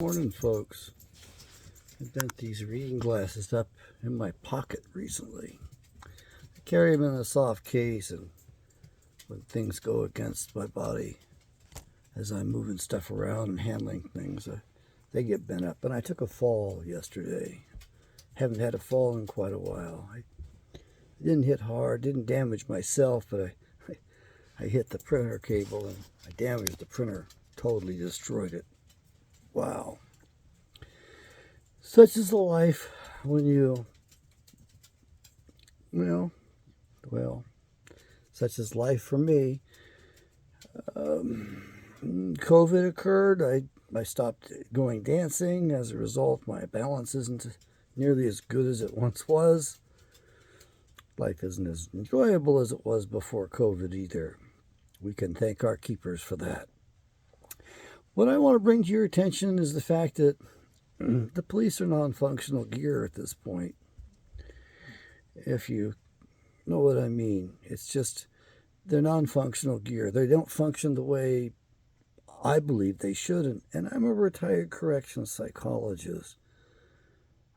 Morning, folks. I bent these reading glasses up in my pocket recently. I carry them in a soft case, and when things go against my body as I'm moving stuff around and handling things, they get bent up. And I took a fall yesterday. Haven't had a fall in quite a while. I didn't hit hard, didn't damage myself, but I hit the printer cable and I damaged the printer, totally destroyed it. Wow. Such is the life when such is life for me. COVID occurred. I stopped going dancing. As a result, my balance isn't nearly as good as it once was. Life isn't as enjoyable as it was before COVID either. We can thank our keepers for that. What I want to bring to your attention is the fact that the police are non-functional gear at this point. If you know what I mean, it's just they're non-functional gear. They don't function the way I believe they should. And I'm a retired corrections psychologist.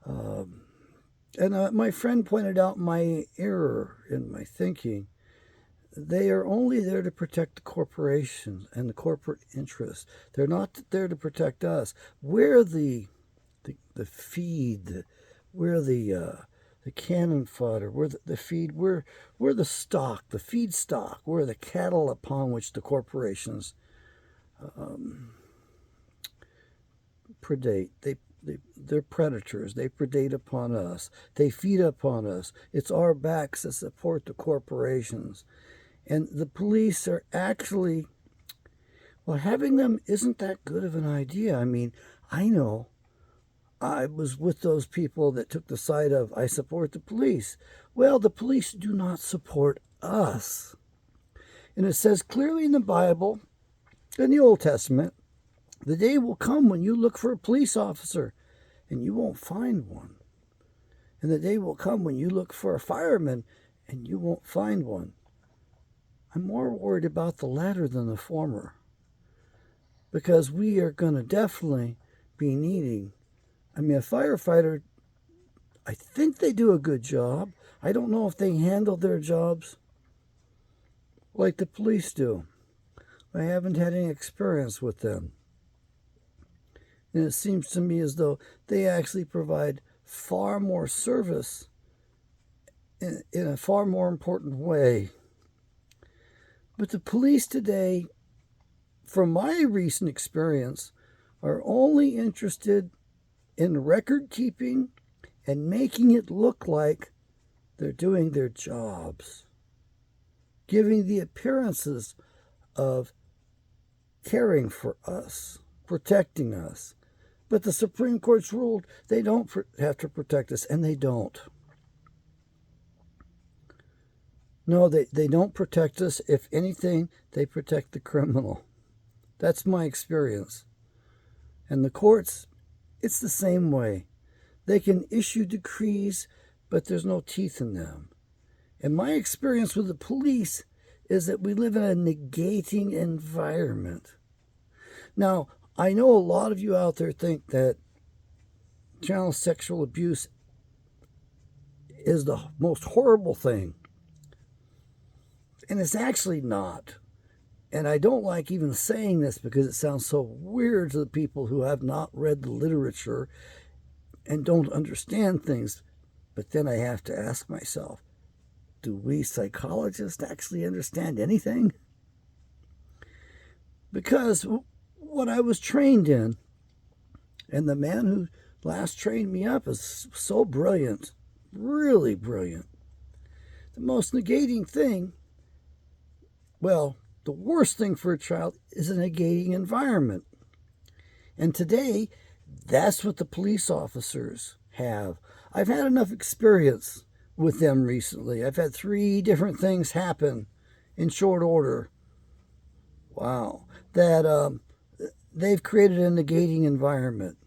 My friend pointed out my error in my thinking. They are only there to protect the corporations and the corporate interests. They're not there to protect us. We're the feed. We're the cannon fodder. We're the feed. We're the stock, the feed stock. We're the cattle upon which the corporations predate. They're predators. They predate upon us. They feed upon us. It's our backs that support the corporations. And the police are actually, having them isn't that good of an idea. I mean, I know I was with those people that took the side of, I support the police. Well, the police do not support us. And it says clearly in the Bible, in the Old Testament, the day will come when you look for a police officer and you won't find one. And the day will come when you look for a fireman and you won't find one. I'm more worried about the latter than the former, because we are going to definitely be needing, a firefighter, I think they do a good job. I don't know if they handle their jobs like the police do. I haven't had any experience with them. And it seems to me as though they actually provide far more service in a far more important way. But the police today, from my recent experience, are only interested in record keeping and making it look like they're doing their jobs, giving the appearances of caring for us, protecting us. But the Supreme Court's ruled they don't have to protect us, and they don't. No, they don't protect us. If anything, they protect the criminal. That's my experience. And the courts, it's the same way. They can issue decrees, but there's no teeth in them. And my experience with the police is that we live in a negating environment. Now, I know a lot of you out there think that child sexual abuse is the most horrible thing. And it's actually not. And I don't like even saying this because it sounds so weird to the people who have not read the literature and don't understand things. But then I have to ask myself, do we psychologists actually understand anything? Because what I was trained in, and the man who last trained me up is so brilliant, really brilliant. The most negating thing, the worst thing for a child is a negating environment. And today, that's what the police officers have. I've had enough experience with them recently. I've had 3 different things happen in short order. Wow. That they've created a negating environment.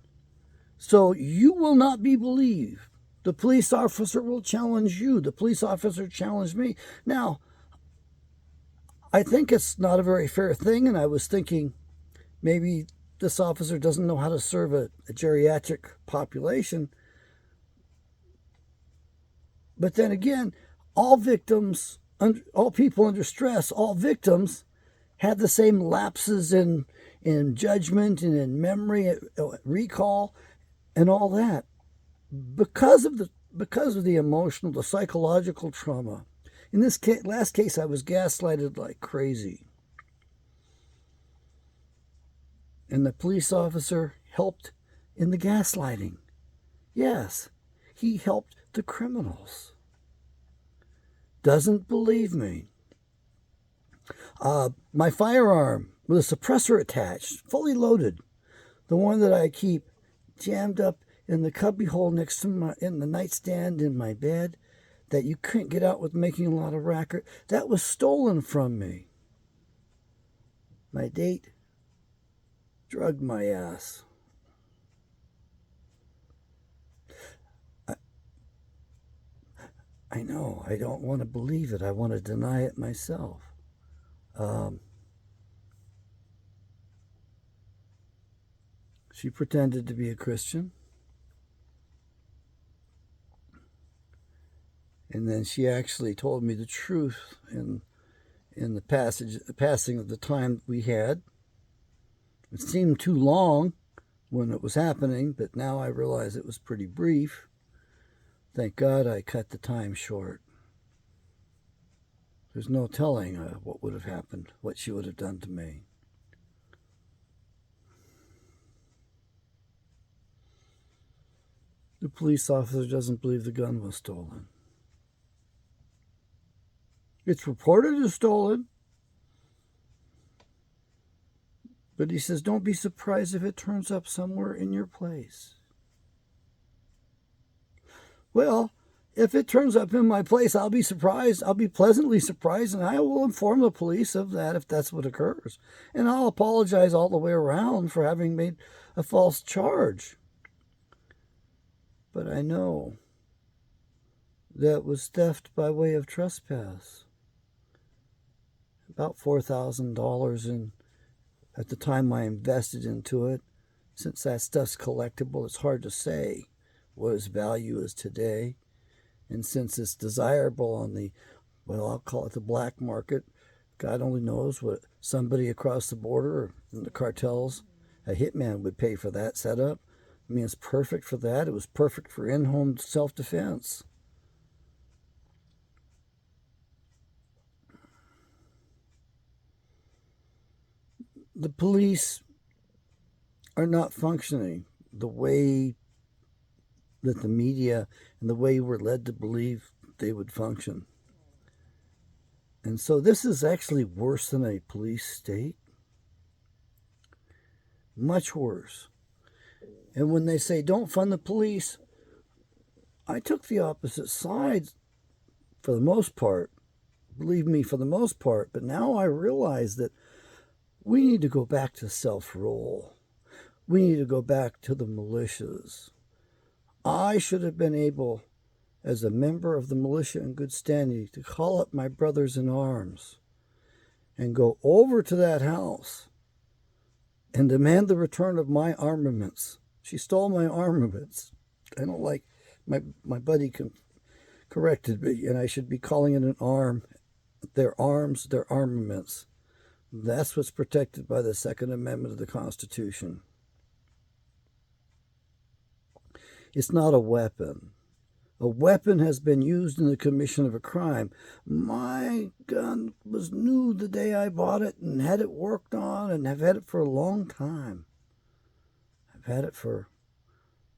So you will not be believed. The police officer will challenge you. The police officer challenged me. Now, I think it's not a very fair thing, and I was thinking maybe this officer doesn't know how to serve a geriatric population. But then again, all victims, all people under stress, all victims had the same lapses in judgment and in memory, recall, and all that because of the emotional, the psychological trauma. In this last case, I was gaslighted like crazy. And the police officer helped in the gaslighting. Yes, he helped the criminals. Doesn't believe me. My firearm with a suppressor attached, fully loaded, the one that I keep jammed up in the cubby hole next to in the nightstand in my bed, that you couldn't get out with making a lot of racket, that was stolen from me. My date drugged my ass. I know, I don't want to believe it. I want to deny it myself. She pretended to be a Christian. And then she actually told me the truth in the passing of the time we had. It seemed too long when it was happening, but now I realize it was pretty brief. Thank God I cut the time short. There's no telling what would have happened, what she would have done to me. The police officer doesn't believe the gun was stolen. It's reported as stolen. But he says, don't be surprised if it turns up somewhere in your place. Well, if it turns up in my place, I'll be surprised. I'll be pleasantly surprised, and I will inform the police of that if that's what occurs. And I'll apologize all the way around for having made a false charge. But I know that was theft by way of trespass. About $4,000 at the time I invested into it. Since that stuff's collectible, it's hard to say what its value is today. And since it's desirable on the, well, I'll call it the black market, God only knows what somebody across the border or in the cartels, a hitman would pay for that setup. I mean, it's perfect for that. It was perfect for in-home self-defense. The police are not functioning the way that the media and the way we're led to believe they would function. And so this is actually worse than a police state. Much worse. And when they say don't fund the police, I took the opposite side for the most part. Believe me, for the most part. But now I realize that we need to go back to self-rule. We need to go back to the militias. I should have been able, as a member of the militia in good standing, to call up my brothers in arms and go over to that house and demand the return of my armaments. She stole my armaments. I don't like, my buddy corrected me, and I should be calling it an arm. Their arms, their armaments. That's what's protected by the Second Amendment of the Constitution. It's not a weapon. A weapon has been used in the commission of a crime. My gun was new the day I bought it and had it worked on, and have had it for a long time. I've had it for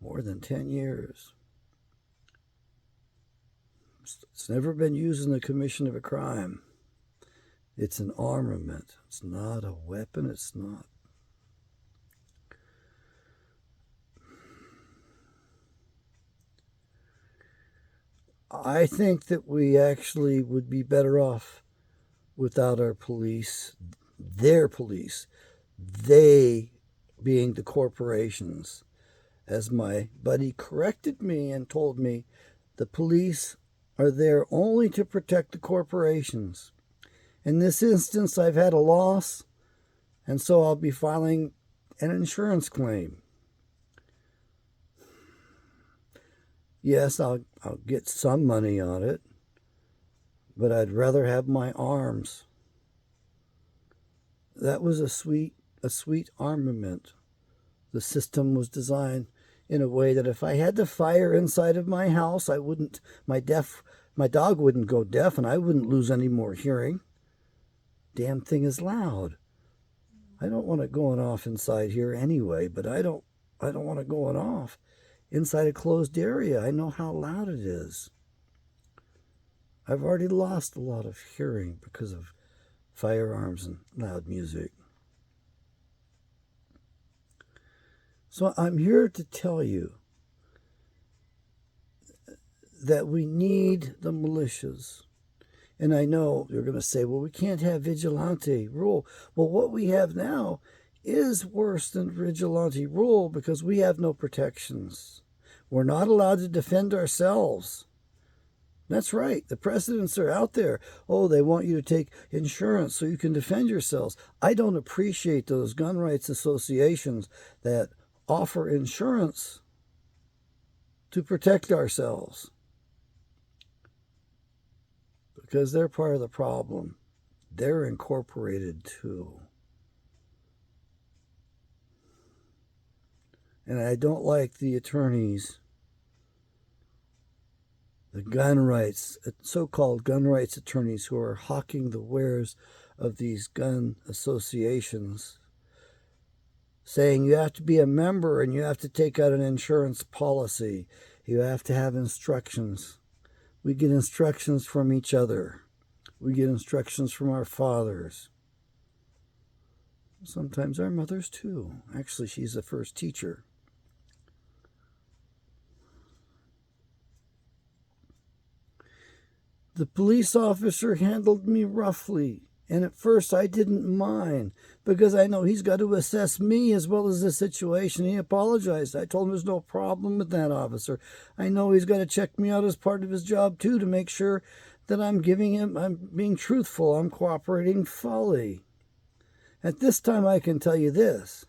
more than 10 years. It's never been used in the commission of a crime. It's an armament. It's not a weapon. It's not. I think that we actually would be better off without our police, their police, they being the corporations. As my buddy corrected me and told me, the police are there only to protect the corporations. In this instance, I've had a loss, and so I'll be filing an insurance claim. Yes, I'll get some money on it, but I'd rather have my arms. That was a sweet armament. The system was designed in a way that if I had the fire inside of my house, my dog wouldn't go deaf and I wouldn't lose any more hearing. Damn thing is loud. I don't want it going off inside here anyway, but I don't want it going off inside a closed area. I know how loud it is. I've already lost a lot of hearing because of firearms and loud music. So I'm here to tell you that we need the militias. And I know you're going to say, well, we can't have vigilante rule. Well, what we have now is worse than vigilante rule because we have no protections. We're not allowed to defend ourselves. That's right. The precedents are out there. Oh, they want you to take insurance so you can defend yourselves. I don't appreciate those gun rights associations that offer insurance to protect ourselves because they're part of the problem. They're incorporated too. And I don't like the attorneys, the gun rights, so-called gun rights attorneys who are hawking the wares of these gun associations, saying you have to be a member and you have to take out an insurance policy. You have to have instructions. We get instructions from each other. We get instructions from our fathers. Sometimes our mothers too. Actually, she's the first teacher. The police officer handled me roughly. And at first I didn't mind because I know he's got to assess me as well as the situation. He apologized. I told him there's no problem with that, officer. I know he's got to check me out as part of his job too to make sure that I'm being truthful, I'm cooperating fully. At this time I can tell you this.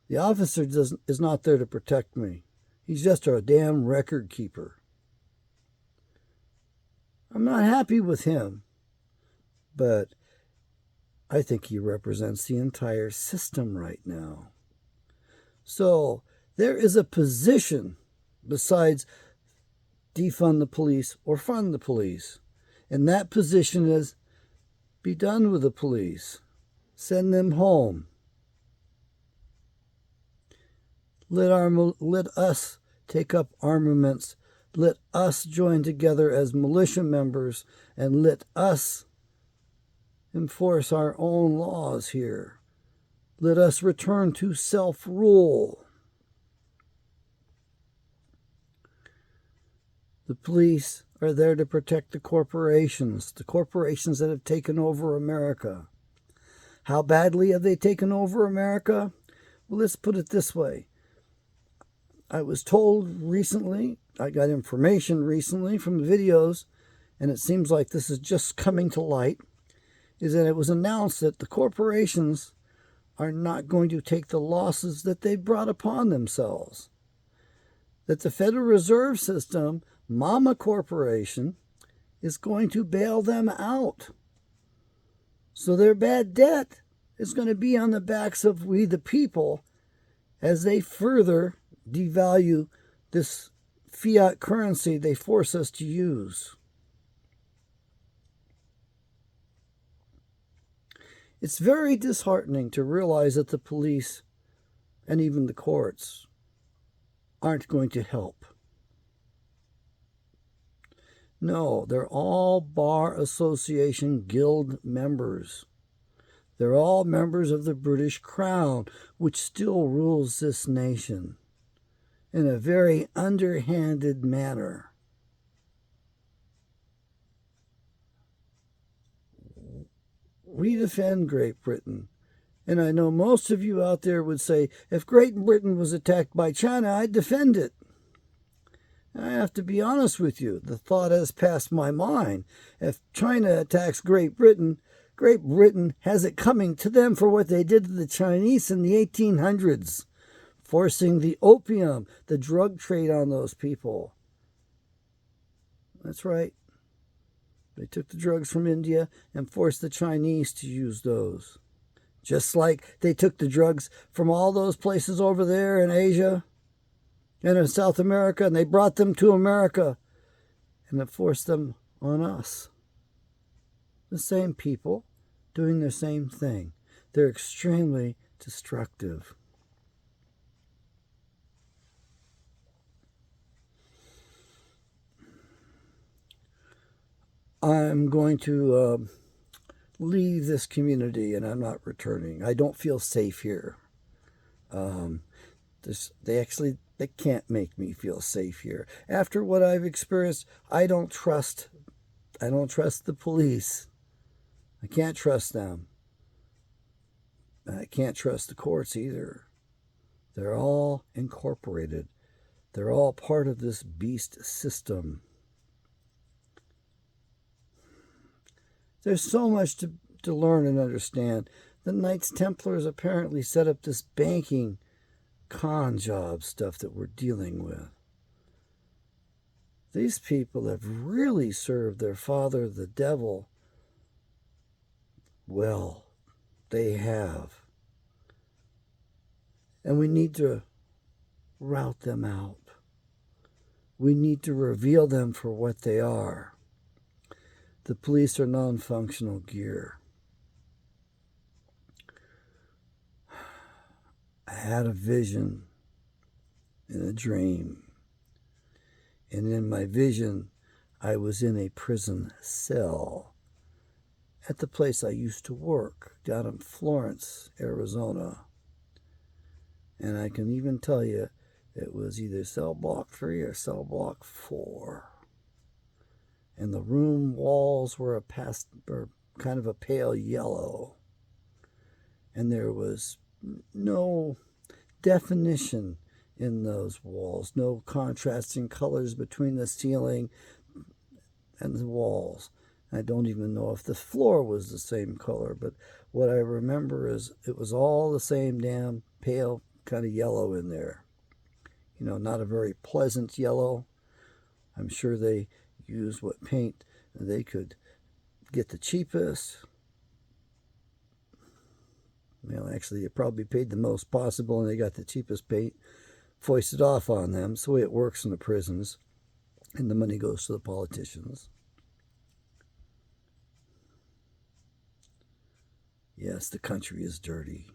The officer is not there to protect me. He's just a damn record keeper. I'm not happy with him. But I think he represents the entire system right now. So there is a position besides defund the police or fund the police. And that position is be done with the police. Send them home. Let us take up armaments. Let us join together as militia members and let us enforce our own laws here. Let us return to self-rule. The police are there to protect the corporations that have taken over America. How badly have they taken over America? Well, let's put it this way. I was told recently, I got information recently from the videos, and it seems like this is just coming to light, is that it was announced that the corporations are not going to take the losses that they brought upon themselves. That the Federal Reserve System, Mama Corporation, is going to bail them out. So their bad debt is going to be on the backs of we the people as they further devalue this fiat currency they force us to use. It's very disheartening to realize that the police and even the courts aren't going to help. No, they're all Bar Association Guild members. They're all members of the British Crown, which still rules this nation in a very underhanded manner. We defend Great Britain. And I know most of you out there would say, if Great Britain was attacked by China, I'd defend it. I have to be honest with you. The thought has passed my mind. If China attacks Great Britain, Great Britain has it coming to them for what they did to the Chinese in the 1800s, forcing the opium, the drug trade on those people. That's right. They took the drugs from India and forced the Chinese to use those. Just like they took the drugs from all those places over there in Asia and in South America, and they brought them to America, and it forced them on us. The same people doing the same thing. They're extremely destructive. I'm going to leave this community, and I'm not returning. I don't feel safe here. They can't make me feel safe here. After what I've experienced, I don't trust the police. I can't trust them. I can't trust the courts either. They're all incorporated. They're all part of this beast system. There's so much to learn and understand. The Knights Templars apparently set up this banking con job stuff that we're dealing with. These people have really served their father, the devil, well. They have. And we need to rout them out. We need to reveal them for what they are. The police are non-functional gear. I had a vision in a dream. And in my vision, I was in a prison cell at the place I used to work down in Florence, Arizona. And I can even tell you it was either cell block 3 or cell block 4. And the room walls were kind of a pale yellow. And there was no definition in those walls, no contrasting colors between the ceiling and the walls. I don't even know if the floor was the same color, but what I remember is it was all the same damn pale kind of yellow in there. You know, not a very pleasant yellow. I'm sure they used what paint they could get the cheapest. Well, actually, they probably paid the most possible, and they got the cheapest paint foisted off on them. It's the way it works in the prisons, and the money goes to the politicians. Yes, the country is dirty.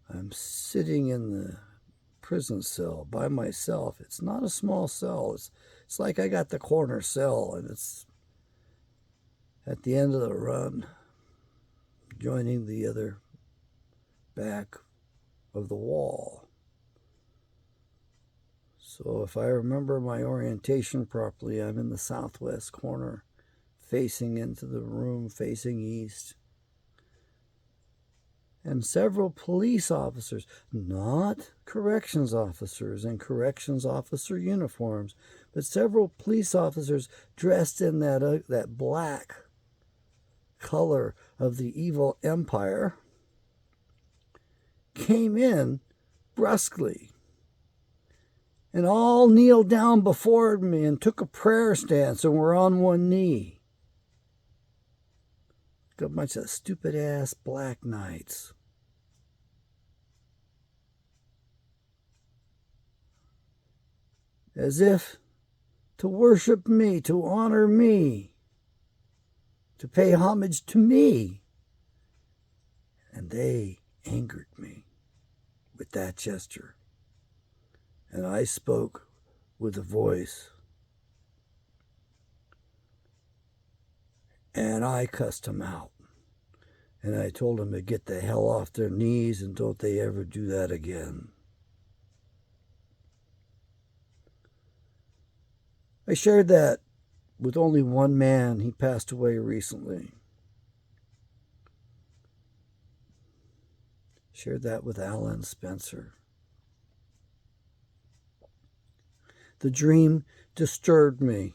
I'm sitting in the prison cell by myself. It's not a small cell. It's like I got the corner cell, and it's at the end of the run, joining the other back of the wall. So if I remember my orientation properly, I'm in the southwest corner, facing into the room, facing east. And several police officers, not corrections officers in corrections officer uniforms, but several police officers dressed in that black color of the evil empire, came in brusquely and all kneeled down before me and took a prayer stance and were on one knee. A bunch of stupid-ass black knights. As if to worship me, to honor me, to pay homage to me. And they angered me with that gesture. And I spoke with a voice. And I cussed them out. And I told them to get the hell off their knees and don't they ever do that again. I shared that with only one man. He passed away recently. Shared that with Alan Spencer. The dream disturbed me.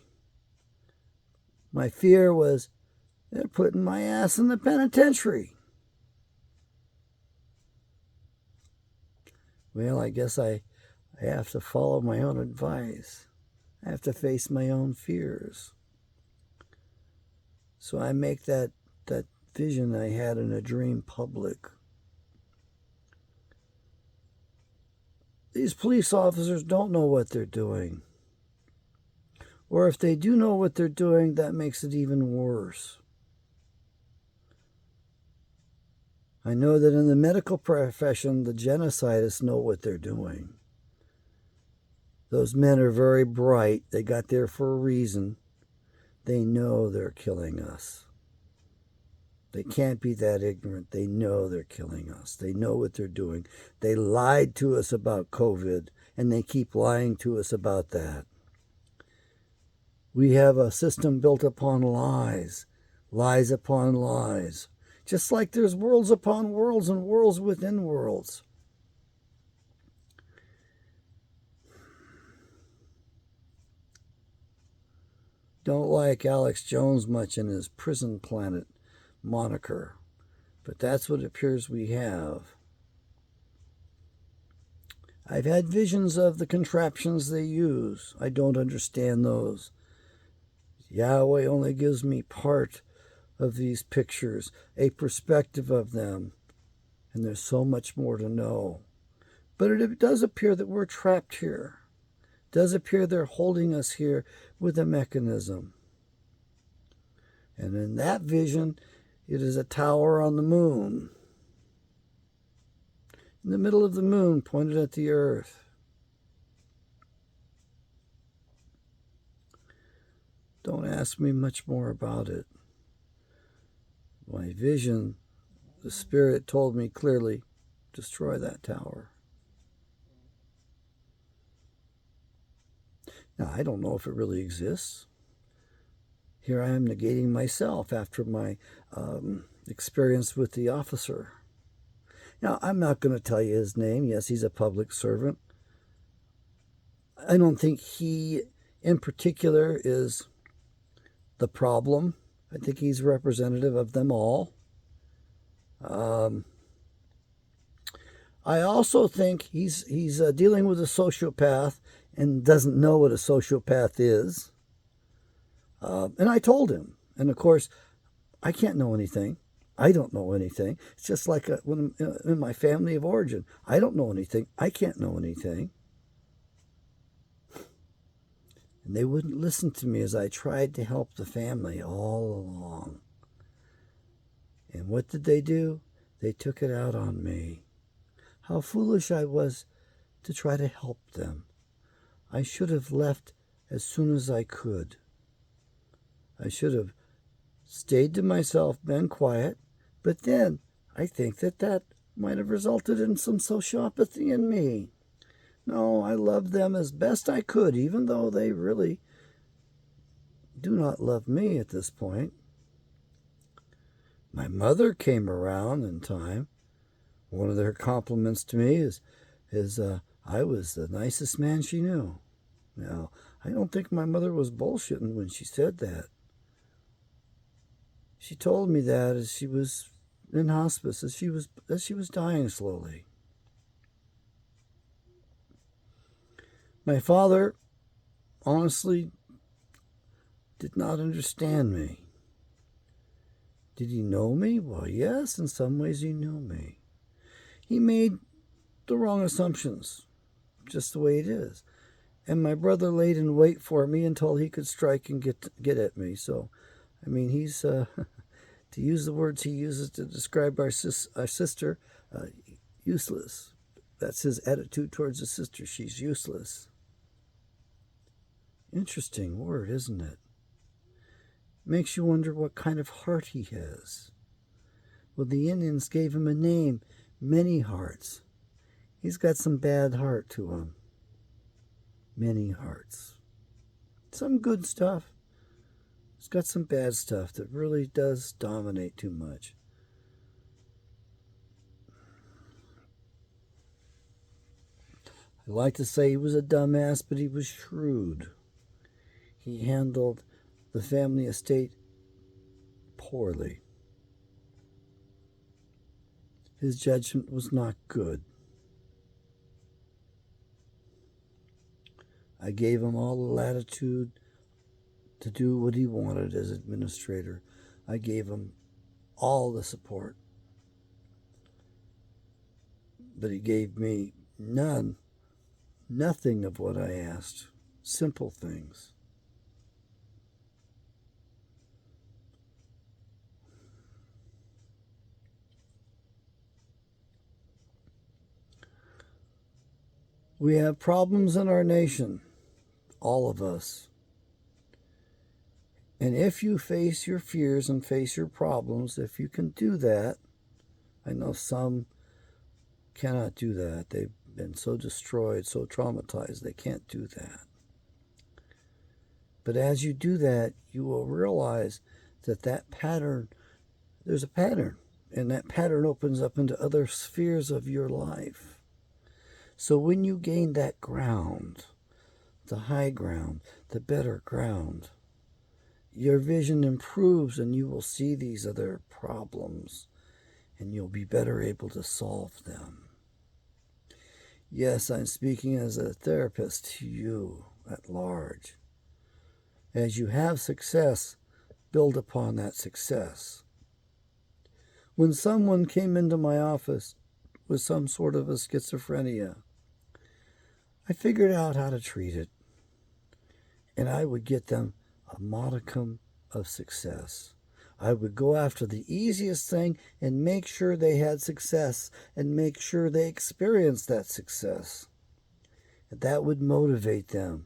My fear was they're putting my ass in the penitentiary. Well, I guess I have to follow my own advice. I have to face my own fears. So I make that vision I had in a dream public. These police officers don't know what they're doing. Or if they do know what they're doing, that makes it even worse. I know that in the medical profession, the genocidists know what they're doing. Those men are very bright. They got there for a reason. They know they're killing us. They can't be that ignorant. They know they're killing us. They know what they're doing. They lied to us about COVID, and they keep lying to us about that. We have a system built upon lies, lies upon lies, just like there's worlds upon worlds and worlds within worlds. Don't like Alex Jones much in his Prison Planet moniker, but that's what it appears we have. I've had visions of the contraptions they use. I don't understand those. Yahweh only gives me part of these pictures, a perspective of them, and there's so much more to know. But it does appear that we're trapped here. It does appear they're holding us here with a mechanism. And in that vision, it is a tower on the moon. In the middle of the moon, pointed at the earth. Don't ask me much more about it. My vision, the Spirit told me clearly, destroy that tower. Now, I don't know if it really exists. Here I am negating myself after my experience with the officer. Now, I'm not going to tell you his name. Yes, he's a public servant. I don't think he, in particular, is the problem. I think he's representative of them all. I also think he's dealing with a sociopath and doesn't know what a sociopath is. And I told him. And of course, I can't know anything. I don't know anything. It's just like when I'm in my family of origin. I don't know anything. I can't know anything. And they wouldn't listen to me as I tried to help the family all along. And what did they do? They took it out on me. How foolish I was to try to help them. I should have left as soon as I could. I should have stayed to myself, been quiet, but then I think that might have resulted in some sociopathy in me. No, I loved them as best I could, even though they really do not love me at this point. My mother came around in time. One of her compliments to me is I was the nicest man she knew. Now, I don't think my mother was bullshitting when she said that. She told me that as she was in hospice, as she was dying slowly. My father, honestly, did not understand me. Did he know me? Well, yes, in some ways he knew me. He made the wrong assumptions, just the way it is. And my brother laid in wait for me until he could strike and get at me. So, I mean, he's, to use the words he uses to describe our sister, useless. That's his attitude towards his sister. She's useless. Interesting word, isn't it? Makes you wonder what kind of heart he has. Well, the Indians gave him a name, Many Hearts. He's got some bad heart to him. Many hearts. Some good stuff. He's got some bad stuff that really does dominate too much. I like to say he was a dumbass, but he was shrewd. He handled the family estate poorly. His judgment was not good. I gave him all the latitude to do what he wanted as administrator. I gave him all the support. But he gave me nothing of what I asked. Simple things. We have problems in our nation, all of us. And if you face your fears and face your problems, if you can do that, I know some cannot do that. They've been so destroyed, so traumatized, they can't do that. But as you do that, you will realize that pattern, there's a pattern, and that pattern opens up into other spheres of your life. So when you gain that ground, the high ground, the better ground, your vision improves and you will see these other problems and you'll be better able to solve them. Yes, I'm speaking as a therapist to you at large. As you have success, build upon that success. When someone came into my office with some sort of a schizophrenia, I figured out how to treat it, and I would get them a modicum of success. I would go after the easiest thing and make sure they had success and make sure they experienced that success. And that would motivate them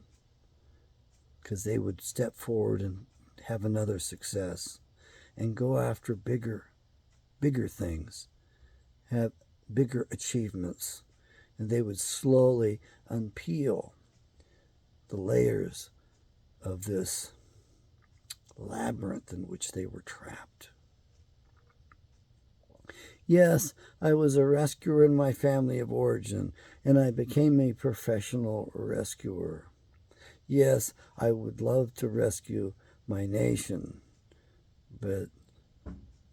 because they would step forward and have another success and go after bigger things, have bigger achievements. And they would slowly unpeel the layers of this labyrinth in which they were trapped. Yes, I was a rescuer in my family of origin, and I became a professional rescuer. Yes, I would love to rescue my nation, but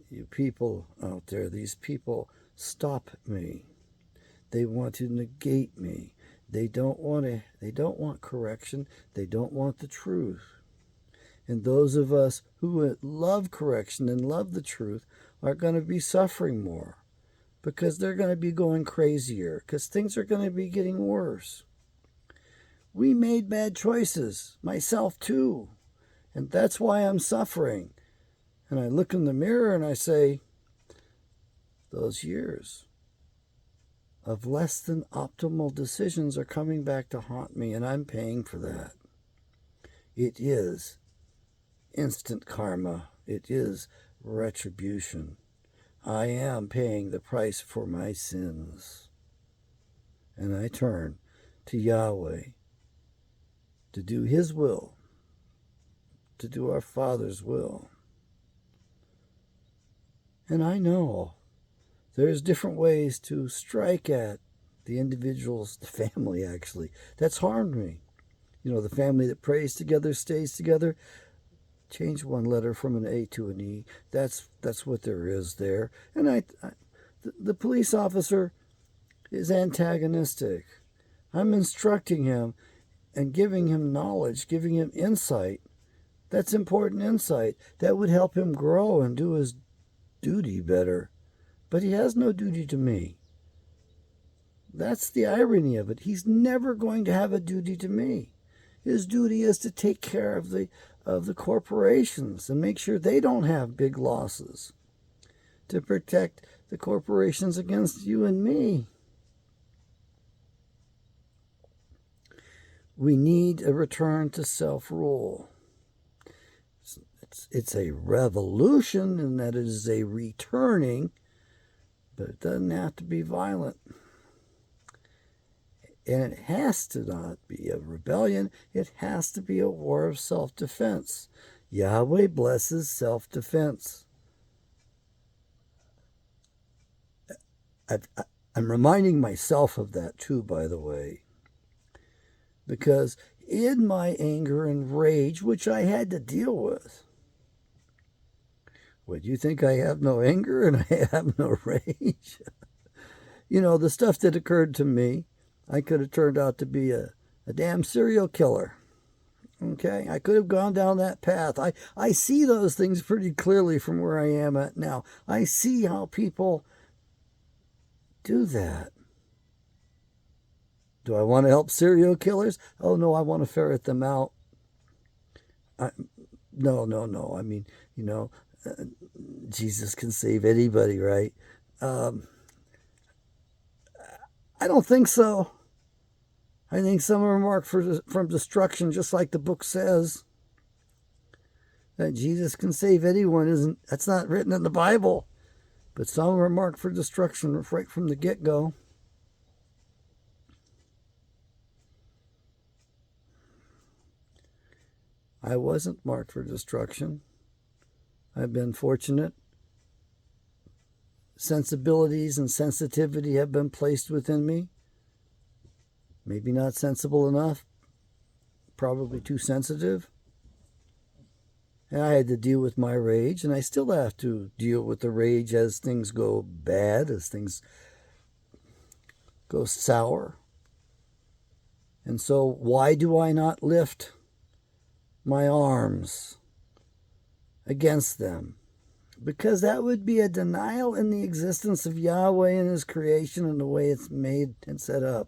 you people out there, these people stop me. They want to negate me. They don't want correction. They don't want the truth. And those of us who love correction and love the truth are going to be suffering more because they're going to be going crazier because things are going to be getting worse. We made bad choices, myself too, and that's why I'm suffering. And I look in the mirror and I say, those years of less than optimal decisions are coming back to haunt me, and I'm paying for that. It is instant karma. It is retribution. I am paying the price for my sins. And I turn to Yahweh to do His will, to do our Father's will. And I know there's different ways to strike at the individuals, the family actually, that's harmed me. You know, the family that prays together, stays together. Change one letter from an A to an E. That's what there is there. And the police officer is antagonistic. I'm instructing him and giving him knowledge, giving him insight. That's important insight. That would help him grow and do his duty better. But he has no duty to me. That's the irony of it. He's never going to have a duty to me. His duty is to take care of the corporations and make sure they don't have big losses, to protect the corporations against you and me. We need a return to self-rule. It's a revolution in that it is a returning, but it doesn't have to be violent. And it has to not be a rebellion. It has to be a war of self-defense. Yahweh blesses self-defense. I'm reminding myself of that too, by the way. Because in my anger and rage, which I had to deal with, would you think I have no anger and I have no rage? You know, the stuff that occurred to me, I could have turned out to be a damn serial killer. Okay, I could have gone down that path. I see those things pretty clearly from where I am at now. I see how people do that. Do I want to help serial killers? Oh, no, I want to ferret them out. No. I mean, you know, Jesus can save anybody, right? I don't think so. I think some are marked from destruction, just like the book says. That Jesus can save anyone that's not written in the Bible. But some are marked for destruction right from the get-go. I wasn't marked for destruction. I've been fortunate. Sensibilities and sensitivity have been placed within me. Maybe not sensible enough, probably too sensitive. And I had to deal with my rage, and I still have to deal with the rage as things go bad, as things go sour. And so why do I not lift my arms against them? Because that would be a denial in the existence of Yahweh and His creation and the way it's made and set up.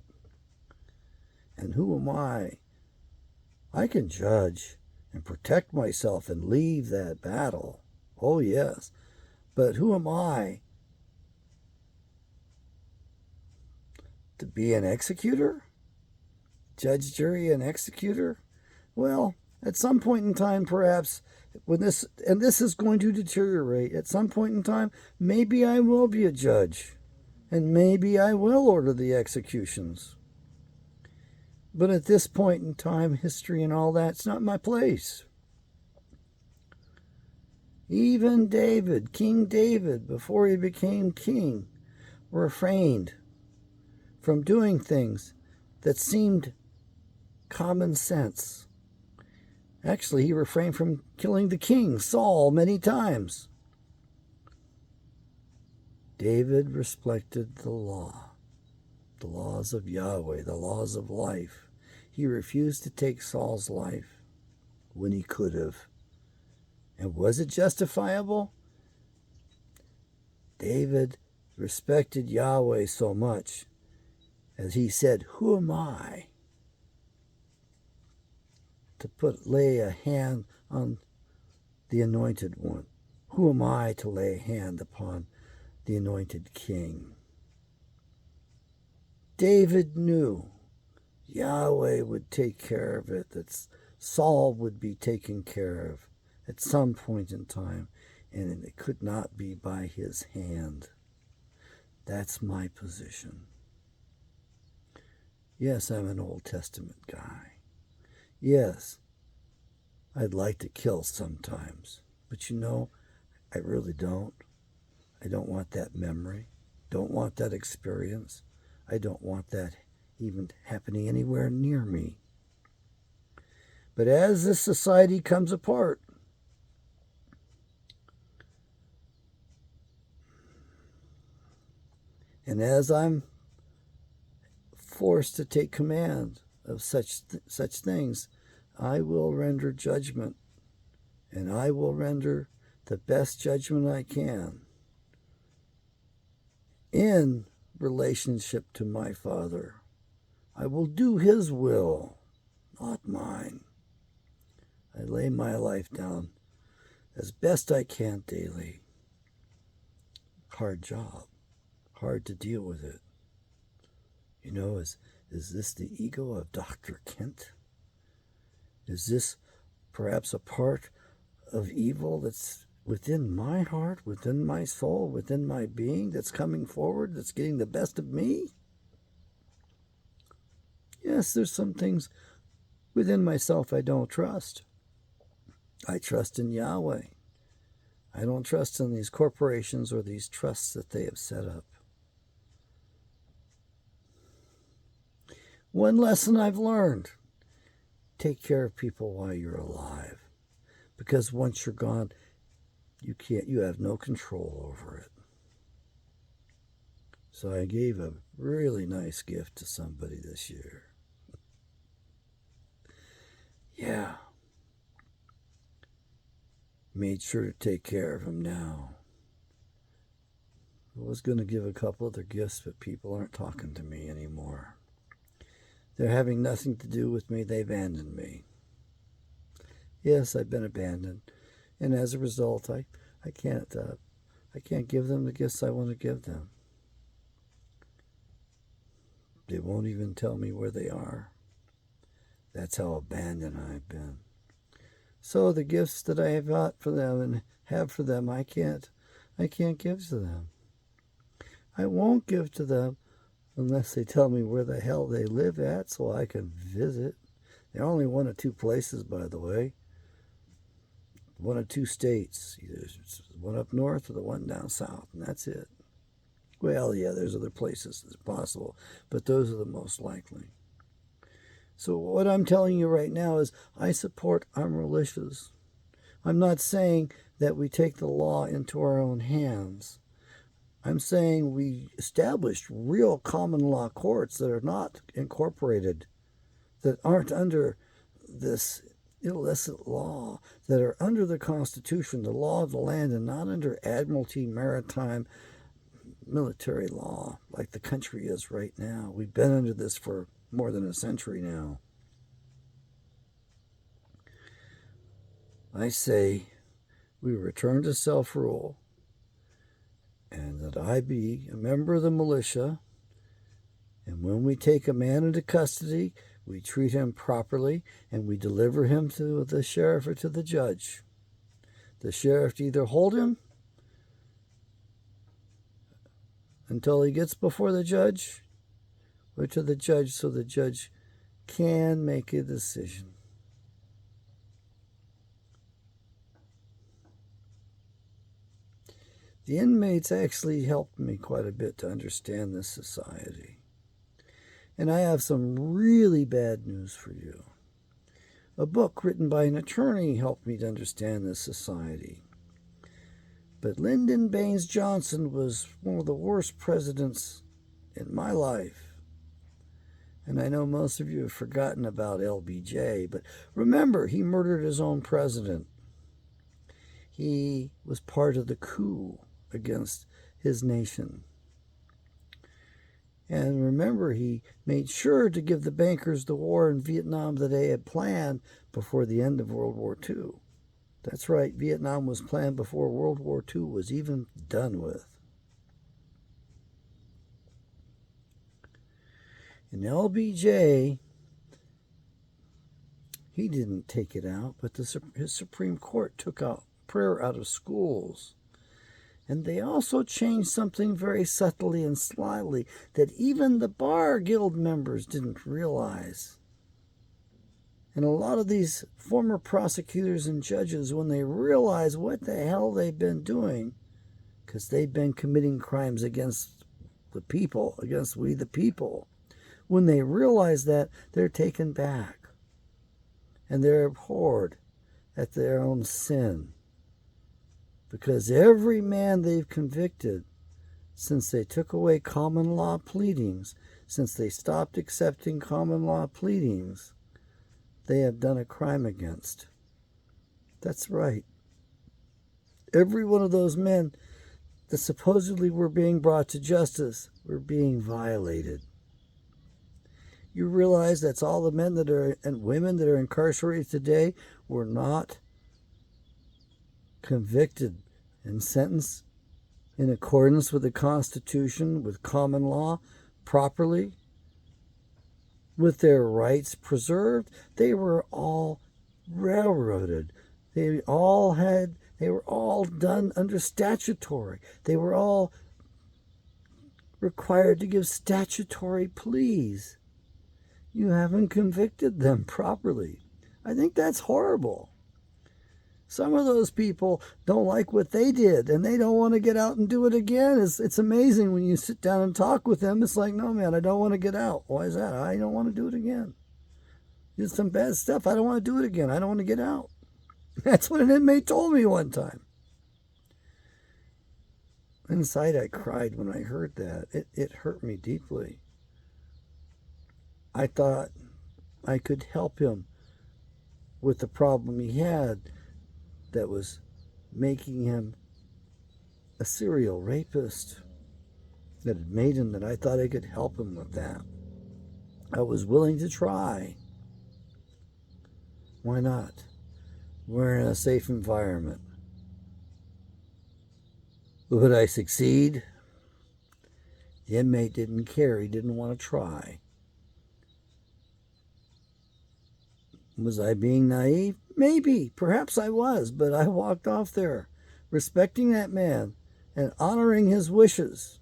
And who am I? I can judge and protect myself and leave that battle. Oh, yes. But who am I? To be an executor? Judge, jury, and executor? Well, at some point in time, perhaps, when this is going to deteriorate, at some point in time, maybe I will be a judge. And maybe I will order the executions. But at this point in time, history and all that's not my place. Even David, King David, before he became king, refrained from doing things that seemed common sense. Actually, he refrained from killing the king, Saul, many times. David respected the law, the laws of Yahweh, the laws of life. He refused to take Saul's life when he could have. And was it justifiable? David respected Yahweh so much as he said, who am I to lay a hand on the anointed one? Who am I to lay a hand upon the anointed king? David knew Yahweh would take care of it, that Saul would be taken care of at some point in time, and it could not be by his hand. That's my position. Yes, I'm an Old Testament guy. Yes, I'd like to kill sometimes, but you know, I really don't. I don't want that memory. Don't want that experience. I don't want that even happening anywhere near me. But as this society comes apart, and as I'm forced to take command of such things, I will render judgment, and I will render the best judgment I can in relationship to my Father. I will do His will, not mine. I lay my life down as best I can daily. Hard job, hard to deal with it. You know, is this the ego of Dr. Kent? Is this perhaps a part of evil that's within my heart, within my soul, within my being, that's coming forward, that's getting the best of me? Yes, there's some things within myself I don't trust. I trust in Yahweh. I don't trust in these corporations or these trusts that they have set up. One lesson I've learned take care of people while you're alive. Because once you're gone, you have no control over it. So I gave a really nice gift to somebody this year. Yeah. Made sure to take care of him now. I was going to give a couple other gifts, but people aren't talking to me anymore. They're having nothing to do with me. They abandoned me. Yes, I've been abandoned. And as a result, I can't give them the gifts I want to give them. They won't even tell me where they are. That's how abandoned I've been. So the gifts that I have got for them and have for them, I can't give to them. I won't give to them unless they tell me where the hell they live at so I can visit. They're only one of two places, by the way. One of two states. Either one up north or the one down south, and that's it. Well, yeah, there's other places that's possible, but those are the most likely. So what I'm telling you right now is I support our militias. I'm not saying that we take the law into our own hands. I'm saying we established real common law courts that are not incorporated, that aren't under this illicit law, that are under the Constitution, the law of the land, and not under admiralty, maritime, military law like the country is right now. We've been under this for more than a century now. I say we return to self-rule, and that I be a member of the militia, and when we take a man into custody, we treat him properly, and we deliver him to the sheriff or to the judge. The sheriff to either hold him until he gets before the judge, or to the judge so the judge can make a decision. The inmates actually helped me quite a bit to understand this society. And I have some really bad news for you. A book written by an attorney helped me to understand this society. But Lyndon Baines Johnson was one of the worst presidents in my life. And I know most of you have forgotten about LBJ, but remember, he murdered his own president. He was part of the coup against his nation. And remember, he made sure to give the bankers the war in Vietnam that they had planned before the end of World War II. That's right, Vietnam was planned before World War II was even done with. And LBJ, he didn't take it out, but his Supreme Court took out prayer out of schools. And they also changed something very subtly and slyly that even the Bar Guild members didn't realize. And a lot of these former prosecutors and judges, when they realize what the hell they've been doing, because they've been committing crimes against the people, against we the people, when they realize that, they're taken back. And they're abhorred at their own sin. Because every man they've convicted, since they took away common law pleadings, since they stopped accepting common law pleadings, they have done a crime against. That's right. Every one of those men that supposedly were being brought to justice were being violated. You realize that's all the men that are and women that are incarcerated today were not convicted and sentenced in accordance with the Constitution, with common law, properly, with their rights preserved. They were all railroaded. They were all done under statutory. They were all required to give statutory pleas. You haven't convicted them properly. I think that's horrible. Some of those people don't like what they did, and they don't want to get out and do it again. It's amazing when you sit down and talk with them. It's like, no, man, I don't want to get out. Why is that? I don't want to do it again. Did some bad stuff. I don't want to do it again. I don't want to get out. That's what an inmate told me one time. Inside, I cried when I heard that. It hurt me deeply. I thought I could help him with the problem he had that was making him a serial rapist that had made him, that I thought I could help him with that. I was willing to try. Why not? We're in a safe environment. Would I succeed? The inmate didn't care. He didn't want to try. Was I being naive? Maybe. Perhaps I was, but I walked off there, respecting that man and honoring his wishes.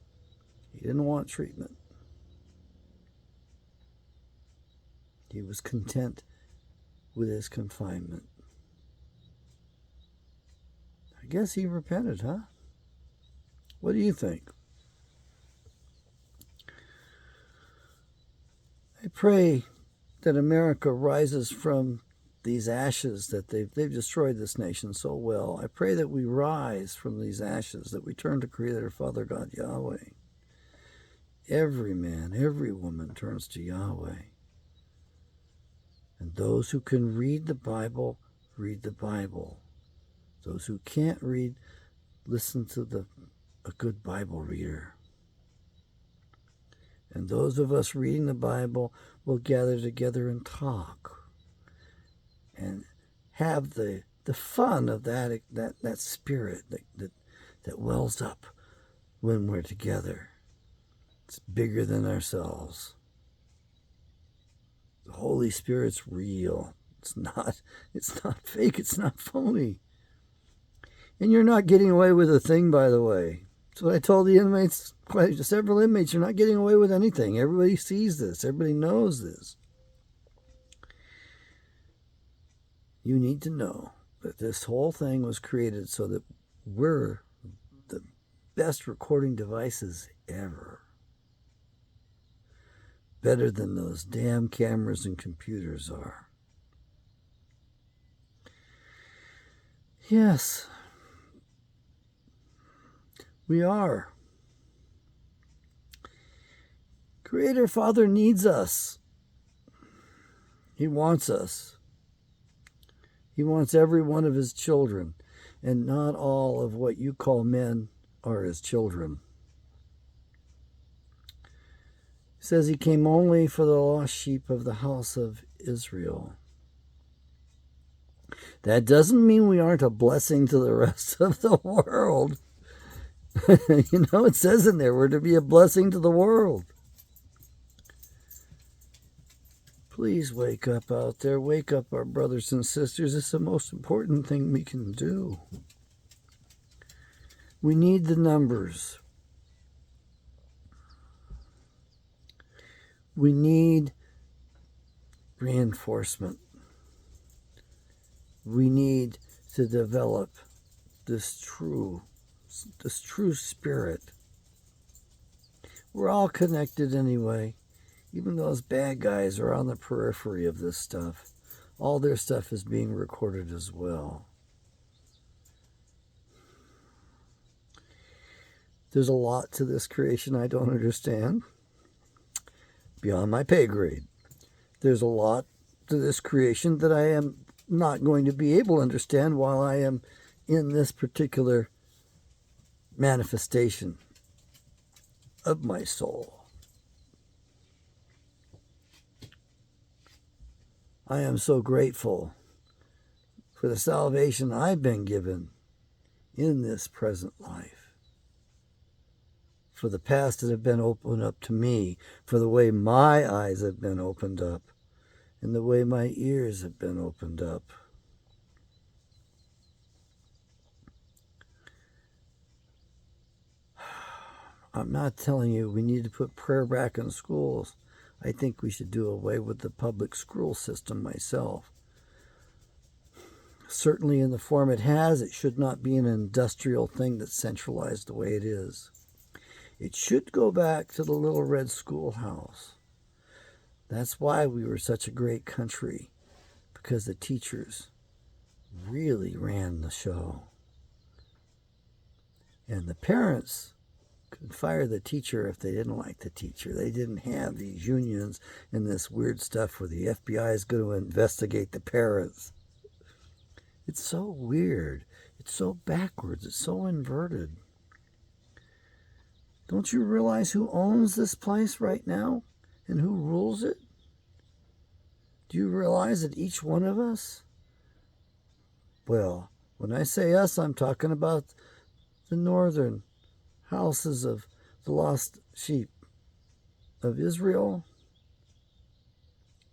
He didn't want treatment. He was content with his confinement. I guess he repented, huh? What do you think? I pray that America rises from these ashes, that they've destroyed this nation so well. I pray that we rise from these ashes, that we turn to Creator Father God Yahweh. Every man, every woman turns to Yahweh. And those who can read the Bible, read the Bible. Those who can't read, listen to a good Bible reader. And those of us reading the Bible will gather together and talk and have the fun of that spirit that wells up when we're together. It's bigger than ourselves. The Holy Spirit's real. It's not fake. It's not phony. And you're not getting away with a thing, by the way. That's what I told the inmates, several inmates. You're not getting away with anything. Everybody sees this. Everybody knows this. You need to know that this whole thing was created so that we're the best recording devices ever. Better than those damn cameras and computers are. Yes, we are. Creator Father needs us. He wants us. He wants every one of his children, and not all of what you call men are his children. He says he came only for the lost sheep of the house of Israel. That doesn't mean we aren't a blessing to the rest of the world. You know, it says in there, we're to be a blessing to the world. Please wake up out there. Wake up, our brothers and sisters. It's the most important thing we can do. We need the numbers. We need reinforcement. We need to develop this true spirit. We're all connected anyway. Even those bad guys are on the periphery of this stuff. All their stuff is being recorded as well. There's a lot to this creation I don't understand. Beyond my pay grade. There's a lot to this creation that I am not going to be able to understand while I am in this particular manifestation of my soul. I am so grateful for the salvation I've been given in this present life, for the paths that have been opened up to me, for the way my eyes have been opened up, and the way my ears have been opened up. I'm not telling you we need to put prayer back in schools. I think we should do away with the public school system myself. Certainly in the form it has, it should not be an industrial thing that's centralized the way it is. It should go back to the little red schoolhouse That's why we were such a great country, because the teachers really ran the show. And the parents could fire the teacher if they didn't like the teacher. They didn't have these unions and this weird stuff where the FBI is going to investigate the parents. It's so weird. It's so backwards. It's so inverted. Don't you realize who owns this place right now and who rules it? Do you realize that each one of us? Well, when I say us, I'm talking about the northern houses of the lost sheep of Israel.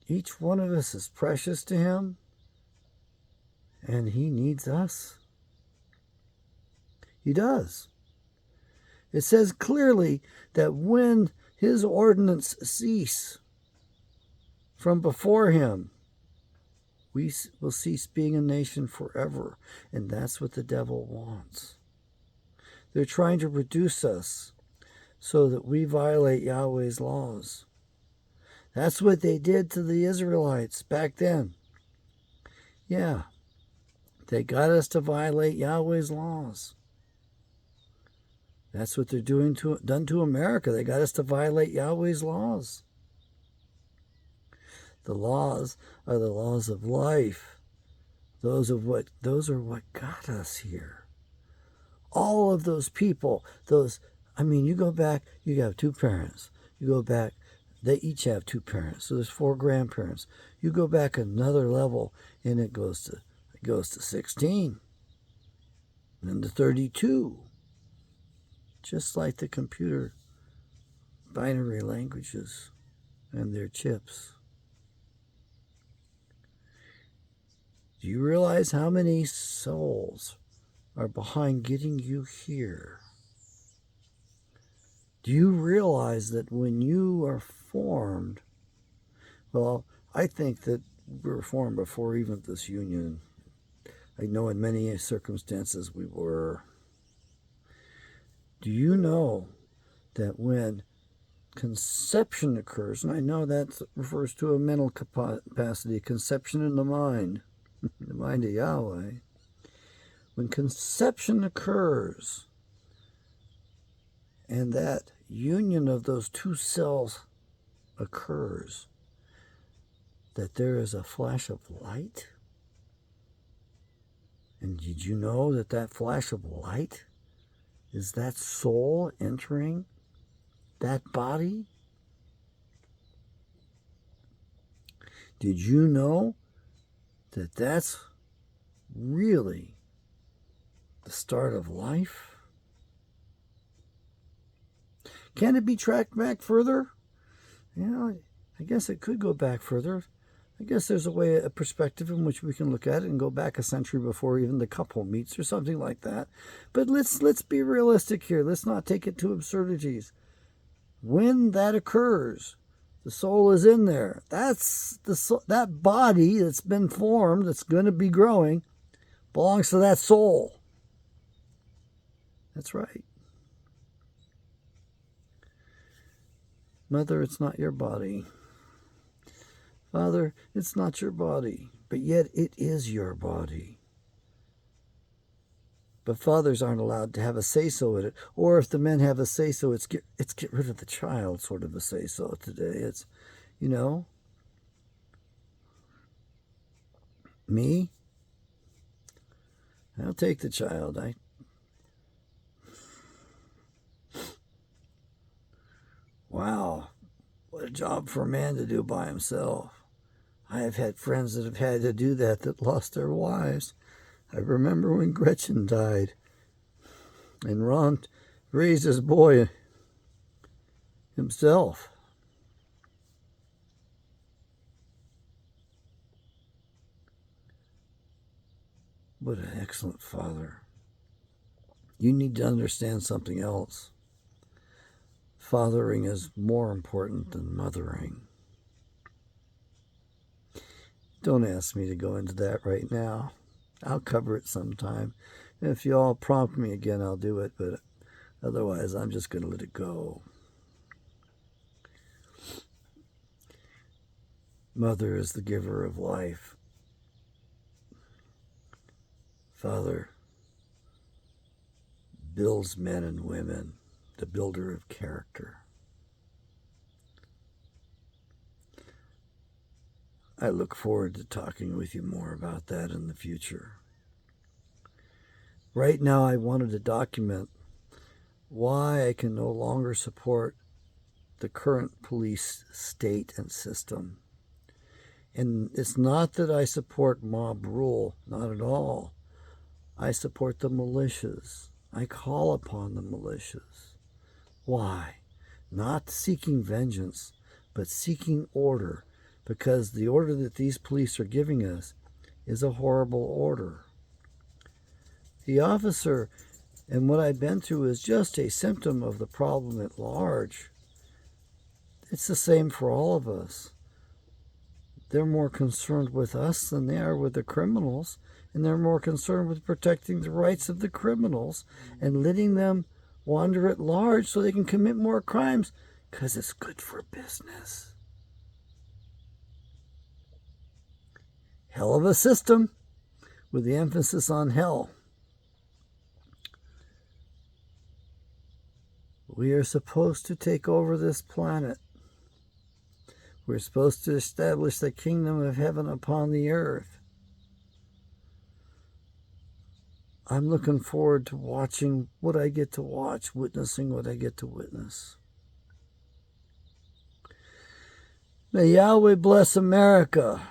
Each one of us is precious to him, and he needs us. He does. It says clearly that when his ordinance cease from before him, we will cease being a nation forever. And that's what the devil wants. They're trying to reduce us so that we violate Yahweh's laws. That's what they did to the Israelites back then. Yeah, they got us to violate Yahweh's laws. That's what they're done to America. They got us to violate Yahweh's laws. The laws are the laws of life. Those are what got us here. All of those people, you go back, you have two parents. You go back, they each have two parents. So there's 4 grandparents. You go back another level and it goes to 16. Then to 32. Just like the computer binary languages and their chips. Do you realize how many souls are behind getting you here? Do you realize that when you are formed, well, I think that we were formed before even this union. I know in many circumstances we were. Do you know that when conception occurs, and I know that refers to a mental capacity, conception in the mind of Yahweh, when conception occurs and that union of those 2 cells occurs, that there is a flash of light? And did you know that that flash of light is that soul entering that body? Did you know that that's really the start of life? Can it be tracked back further? Yeah, I guess it could go back further. I guess there's a perspective in which we can look at it and go back a century before even the couple meets or something like that. But let's be realistic here. Let's not take it to absurdities. When that occurs, the soul is in there. That's that body that's been formed, that's going to be growing, belongs to that soul. That's right. Mother, it's not your body. Father, it's not your body, but yet it is your body. But fathers aren't allowed to have a say-so in it. Or if the men have a say-so, it's get rid of the child sort of a say-so today. It's, me, I'll take the child. Wow, what a job for a man to do by himself. I have had friends that have had to do that lost their wives. I remember when Gretchen died and Ron raised his boy himself. What an excellent father. You need to understand something else. Fathering is more important than mothering. Don't ask me to go into that right now. I'll cover it sometime. And if you all prompt me again, I'll do it. But otherwise, I'm just going to let it go. Mother is the giver of life. Father builds men and women, the builder of character. I look forward to talking with you more about that in the future. Right now, I wanted to document why I can no longer support the current police state and system. And it's not that I support mob rule, not at all. I support the militias. I call upon the militias. Why? Not seeking vengeance, but seeking order, because the order that these police are giving us is a horrible order. The officer and what I've been through is just a symptom of the problem at large. It's the same for all of us. They're more concerned with us than they are with the criminals, and they're more concerned with protecting the rights of the criminals and letting them wander at large so they can commit more crimes because it's good for business. Hell of a system with the emphasis on hell. We are supposed to take over this planet. We're supposed to establish the kingdom of heaven upon the earth. I'm looking forward to watching what I get to watch, witnessing what I get to witness. May Yahweh bless America.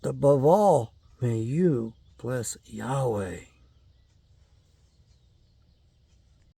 Above all, may you bless Yahweh.